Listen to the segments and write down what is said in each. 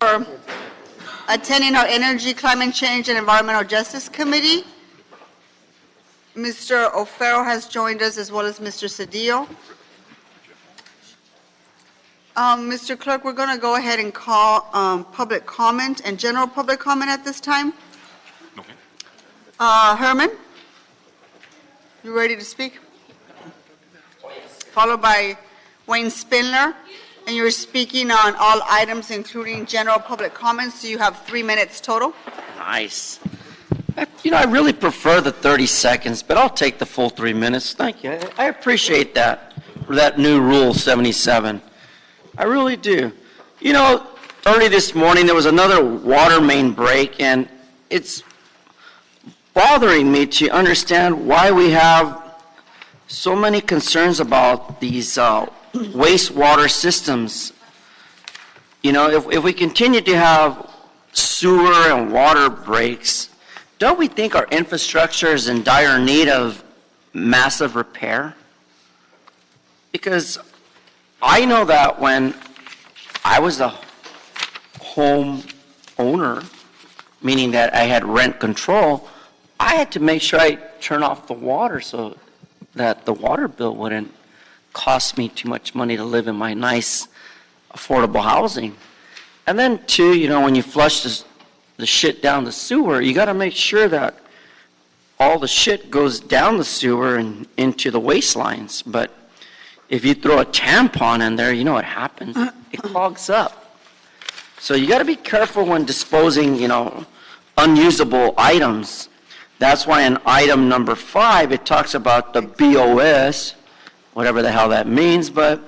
for attending our Energy, Climate Change, and Environmental Justice Committee. Mr. O'Farrell has joined us, as well as Mr. Cedillo. Mr. Clerk, we're going to go ahead and call public comment and general public comment at this time. Okay. Herman, you ready to speak? Followed by Wayne Spindler, and you're speaking on all items, including general public comments, so you have 3 minutes total. Nice. I really prefer the 30 seconds, but I'll take the full 3 minutes. Thank you. I appreciate that new Rule 77. I really do. Early this morning there was another water main break, and it's bothering me to understand why we have so many concerns about these wastewater systems. If we continue to have sewer and water breaks, don't we think our infrastructure is in dire need of massive repair? Because I know that when I was a home owner, meaning that I had rent control, I had to make sure I turn off the water so that the water bill wouldn't cost me too much money to live in my nice, affordable housing. And then, too, when you flush the shit down the sewer, you got to make sure that all the shit goes down the sewer and into the waste lines. But if you throw a tampon in there, you know what happens? It clogs up. So you got to be careful when disposing, unusable items. That's why in item number 5, it talks about the BOS, whatever the hell that means, but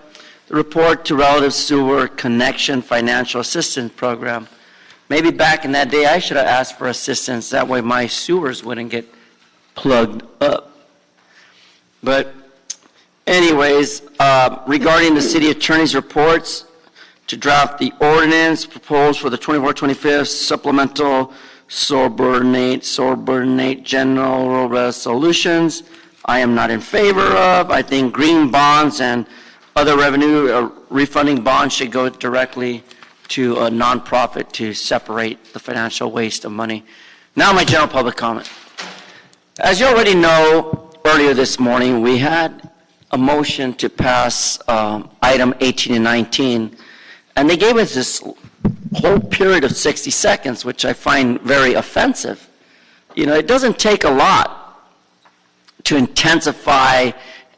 the Report to Relative Sewer Connection Financial Assistance Program. Maybe back in that day, I should have asked for assistance. That way my sewers wouldn't get plugged up. But anyways, regarding the city attorney's reports, to draft the ordinance proposed for the 24-25 supplemental subordinate general resolutions, I am not in favor of. I think green bonds and other revenue refunding bonds should go directly to a nonprofit to separate the financial waste of money. Now my general public comment. As you already know, earlier this morning we had a motion to pass item 18 and 19, and they gave us this whole period of 60 seconds, which I find very offensive. It doesn't take a lot to intensify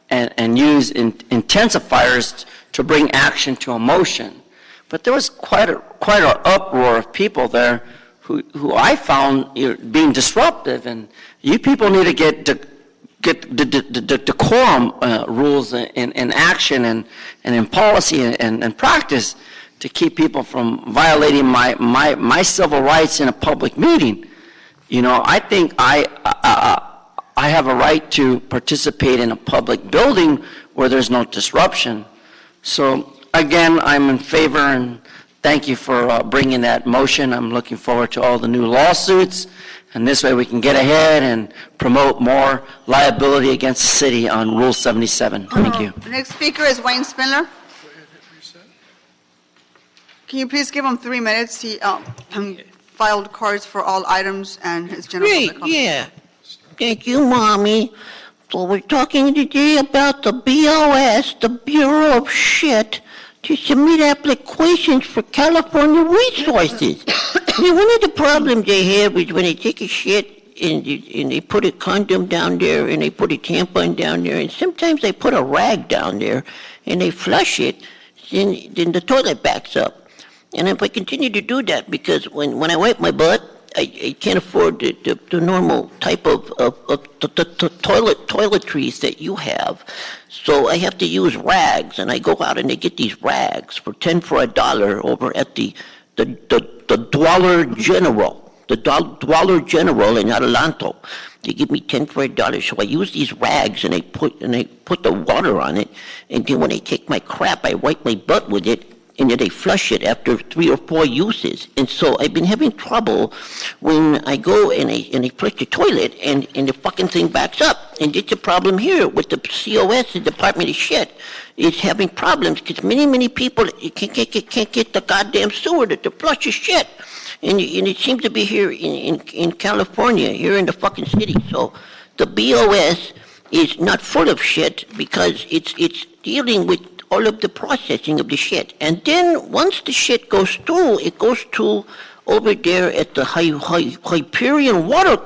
and use intensifiers to bring action to a motion. But there was quite an uproar of people there who I found being disruptive, and you people need to get the decorum rules in action and in policy and practice to keep people from violating my civil rights in a public meeting. I think I have a right to participate in a public building where there's no disruption. So again, I'm in favor, and thank you for bringing that motion. I'm looking forward to all the new lawsuits, and this way we can get ahead and promote more liability against the city on Rule 77. Thank you. The next speaker is Wayne Spindler. Can you please give him 3 minutes? He filed cards for all items and his general public comment. Yeah. Thank you, Mommy. So we're talking today about the BOS, the Bureau of Shit, to submit applications for California resources. One of the problems they have is when they take a shit and they put a condom down there and they put a tampon down there, and sometimes they put a rag down there and they flush it, then the toilet backs up. And if I continue to do that, because when I wipe my butt, I can't afford the normal type of toiletries that you have. So I have to use rags, and I go out and I get these rags for $10 for $1 over at the Dollar General. The Dollar General in Adelanto. They give me $10 for $1, so I use these rags and I put the water on it, and then when I take my crap, I wipe my butt with it, and then they flush it after 3 or 4 uses. And so I've been having trouble when I go and I flush the toilet and the fucking thing backs up. And it's a problem here with the COS, the Department of Shit, is having problems because many people can't get the goddamn sewer to flush the shit. And it seems to be here in California, here in the fucking city. So the BOS is not full of shit because it's dealing with all of the processing of the shit. And then once the shit goes through, it goes to over there at the Hyperion water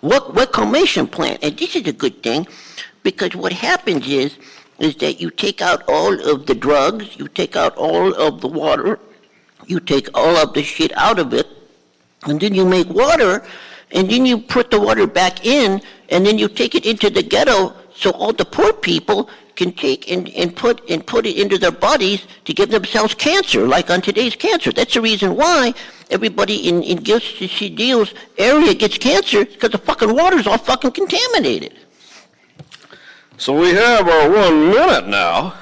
reclamation plant. And this is a good thing because what happens is that you take out all of the drugs, you take out all of the water, you take all of the shit out of it, and then you make water, and then you put the water back in, and then you take it into the ghetto so all the poor people can take and put it into their bodies to give themselves cancer, like on today's cancer. That's the reason why everybody in Gil's Deal's area gets cancer, because the fucking water's all fucking contaminated. So we have our 1 minute now.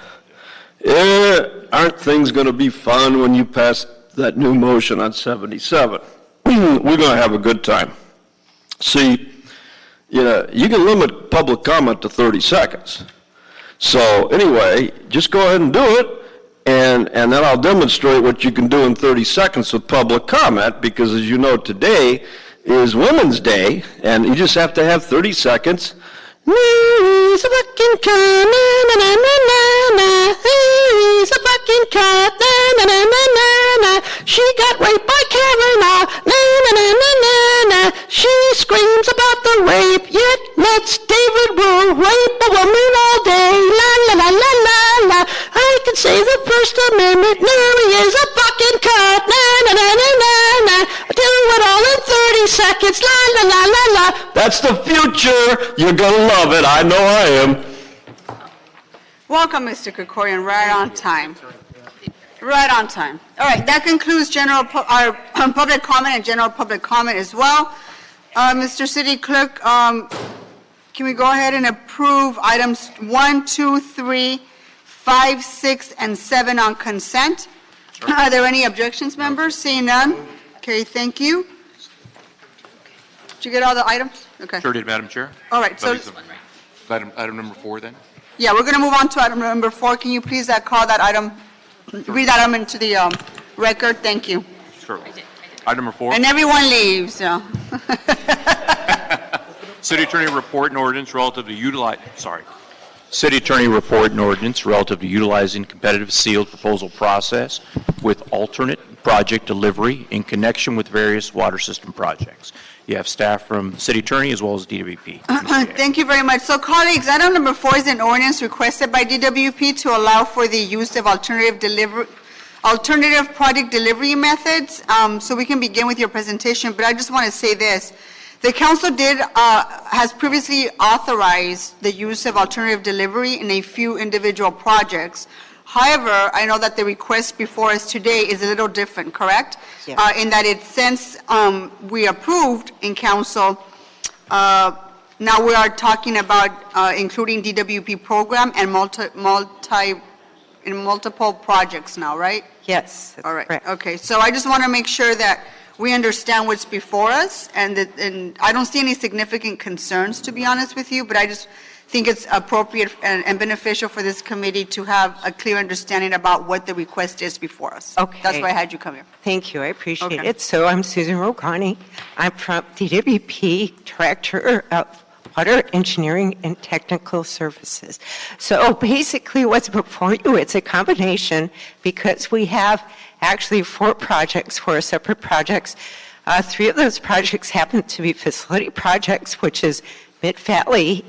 Aren't things going to be fun when you pass that new motion on 77? We're going to have a good time. See, you can limit public comment to 30 seconds. So anyway, just go ahead and do it, and then I'll demonstrate what you can do in 30 seconds with public comment, because as you know, today is Women's Day, and you just have to have 30 seconds. He's a fucking cat, na na na na na. He's a fucking cat, na na na na na. She got raped by Kavanaugh, na na na na na. She screams about the rape, yet lets David will rape a woman all day. La la la la la la. I can say the First Amendment. No, he is a fucking cat, na na na na na na. Do it all in 30 seconds. La la la la la. That's the future. You're gonna love it. I know I am. Welcome, Mr. Krikorian, right on time. Right on time. All right, that concludes our public comment and general public comment as well. Mr. City Clerk, can we go ahead and approve items 1, 2, 3, 5, 6, and 7 on consent? Sure. Are there any objections, members? Seeing none? Okay, thank you. Did you get all the items? Okay. Sure did, Madam Chair. All right, so item number 4 then. yeah, we're going to move on to item number 4. Can you please call that item, read that item into the record? Thank you. Sure. Item number 4. And everyone leaves. Yeah. City Attorney report and ordinance relative to City Attorney report and ordinance relative to utilizing competitive sealed proposal process with alternate project delivery in connection with various water system projects. You have staff from the City Attorney as well as DWP. Thank you very much. So, colleagues, item number 4 is an ordinance requested by DWP to allow for the use of alternative project delivery methods. So we can begin with your presentation, but I just want to say this. The council has previously authorized the use of alternative delivery in a few individual projects. However, I know that the request before us today is a little different, correct? Yeah. In that since we approved in council, now we are talking about including DWP program and multiple projects now, right? Yes. All right. Correct. Okay. So I just want to make sure that we understand what's before us, and I don't see any significant concerns, to be honest with you, but I just think it's appropriate and beneficial for this committee to have a clear understanding about what the request is before us. Okay. That's why I had you come here. Thank you. I appreciate Okay. it. So I'm Susan Rogani. I'm from DWP, Director of Water Engineering and Technical Services. So basically what's before you, it's a combination because we have actually 4 projects, 4 separate projects. 3 of those projects happen to be facility projects, which is Mid-Valley,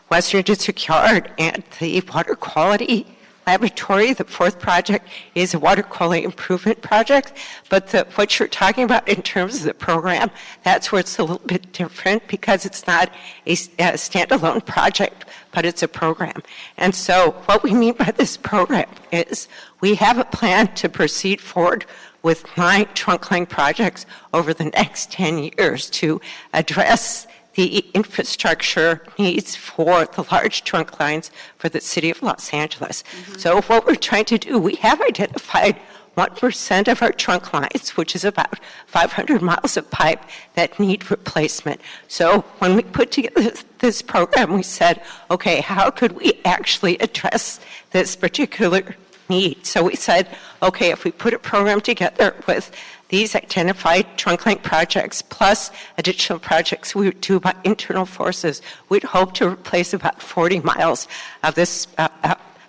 Western District Yard, and the Water Quality Laboratory. The 4th project is a water quality improvement project, but what you're talking about in terms of the program, that's where it's a little bit different because it's not a standalone project, but it's a program. And so what we mean by this program is we have a plan to proceed forward with 9 trunk line projects over the next 10 years to address the infrastructure needs for the large trunk lines for the city of Los Angeles. So what we're trying to do, we have identified 1% of our trunk lines, which is about 500 miles of pipe that need replacement. So when we put together this program, we said, okay, how could we actually address this particular need? So we said, okay, if we put a program together with these identified trunk line projects plus additional projects we would do by internal forces, we'd hope to replace about 40 miles of this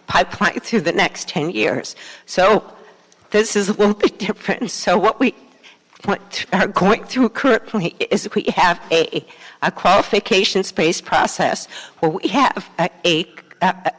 pipeline through the next 10 years. So this is a little bit different. So what we are going through currently is we have a qualifications-based process where we have a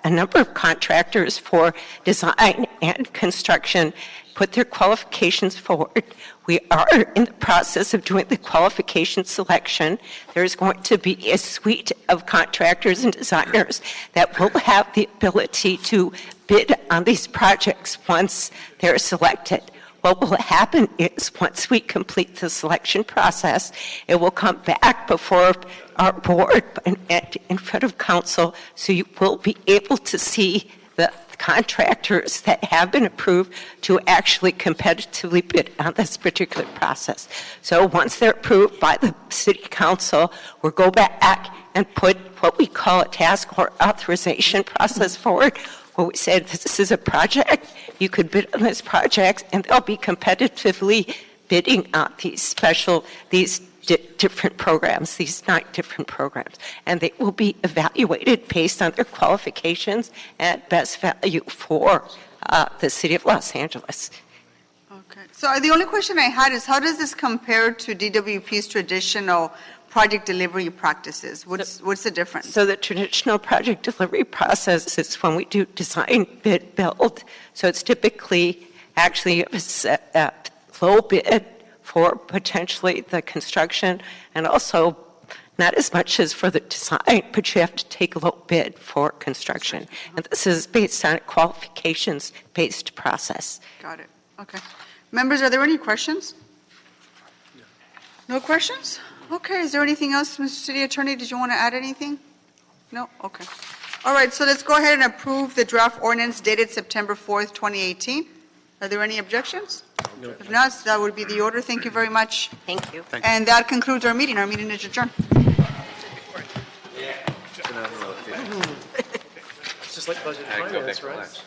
number of contractors for design and construction put their qualifications forward. We are in the process of doing the qualification selection. There's going to be a suite of contractors and designers that will have the ability to bid on these projects once they're selected. What will happen is once we complete the selection process, it will come back before our board and in front of council, so you will be able to see the contractors that have been approved to actually competitively bid on this particular process. So once they're approved by the city council, we'll go back and put what we call a task or authorization process forward, where we said this is a project, you could bid on this project, and they'll be competitively bidding on these different programs, these 9 different programs. And they will be evaluated based on their qualifications and best value for the city of Los Angeles. Okay. So the only question I had is, how does this compare to DWP's traditional project delivery practices? What's the difference? So the traditional project delivery process is when we do design, bid, build. So it's typically actually a low bid for potentially the construction, and also not as much as for the design, but you have to take a low bid for construction. And this is based on a qualifications-based process. Got it. Okay. Members, are there any questions? No questions? Okay. Is there anything else, Mr. City Attorney? Did you want to add anything? No? Okay. All right. So let's go ahead and approve the draft ordinance dated September 4th, 2018. Are there any objections? No. If not, that would be the order. Thank you very much. Thank you. And that concludes our meeting. Our meeting is adjourned. It's just like budget finance, right?